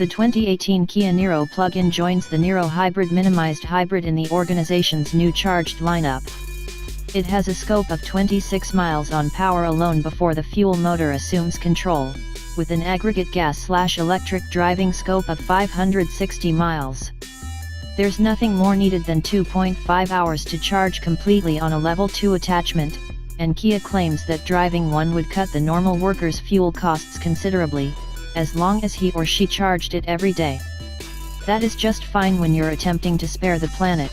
The 2018 Kia Niro Plug-In joins the Niro Hybrid minimized hybrid in the organization's new charged lineup. It has a scope of 26 miles on power alone before the fuel motor assumes control, with an aggregate gas/electric driving scope of 560 miles. There's nothing more needed than 2.5 hours to charge completely on a level 2 attachment, and Kia claims that driving one would cut the normal worker's fuel costs considerably, as long as he or she charged it every day. That is just fine when you're attempting to spare the planet.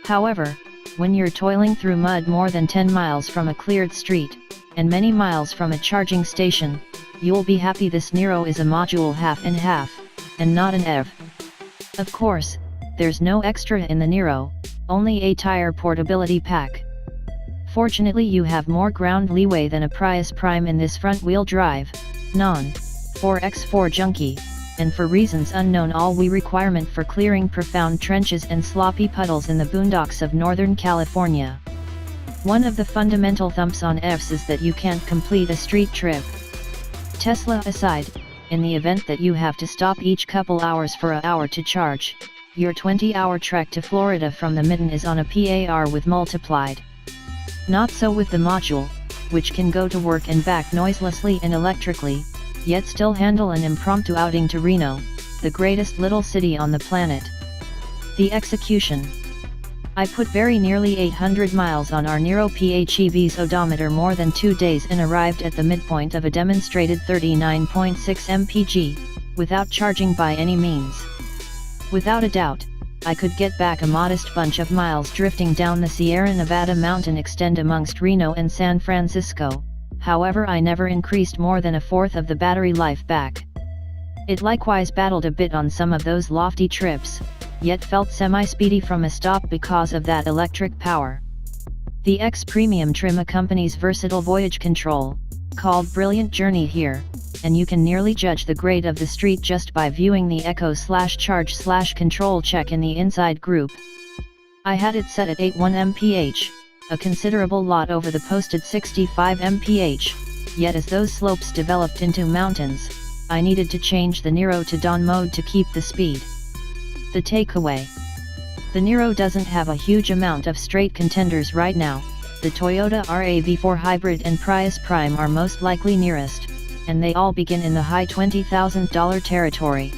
However, when you're toiling through mud more than 10 miles from a cleared street, and many miles from a charging station, you'll be happy this Niro is a module half and half, and not an EV. Of course, there's no extra in the Niro, only a tire portability pack. Fortunately, you have more ground leeway than a Prius Prime in this front-wheel drive, non-4x4 junkie, and for reasons unknown all-wheel requirement for clearing profound trenches and sloppy puddles in the boondocks of Northern California. One of the fundamental thumps on EVs is that you can't complete a street trip. Tesla aside, in the event that you have to stop each couple hours for an hour to charge, your 20-hour trek to Florida from the Mitten is on a PAR with multiplied. Not so with the module, which can go to work and back noiselessly and electrically, yet still handle an impromptu outing to Reno, the greatest little city on the planet. The execution. I put very nearly 800 miles on our Niro PHEV's odometer more than 2 days and arrived at the midpoint of a demonstrated 39.6 mpg, without charging by any means. Without a doubt, I could get back a modest bunch of miles drifting down the Sierra Nevada mountain extend amongst Reno and San Francisco, however I never increased more than a fourth of the battery life back. It likewise battled a bit on some of those lofty trips, yet felt semi-speedy from a stop because of that electric power. The X Premium trim accompanies versatile voyage control, called Brilliant Journey here, and you can nearly judge the grade of the street just by viewing the echo/charge/control check in the inside group. I had it set at 81 mph, a considerable lot over the posted 65 mph, yet as those slopes developed into mountains, I needed to change the Niro to dawn mode to keep the speed. The takeaway. The Niro doesn't have a huge amount of straight contenders right now. The Toyota RAV4 Hybrid and Prius Prime are most likely nearest, and they all begin in the high $20,000 territory.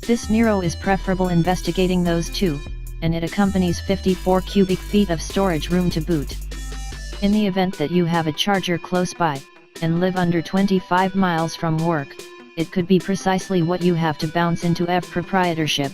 This Niro is preferable investigating those two, and it accompanies 54 cubic feet of storage room to boot. In the event that you have a charger close by, and live under 25 miles from work, it could be precisely what you have to bounce into EV proprietorship.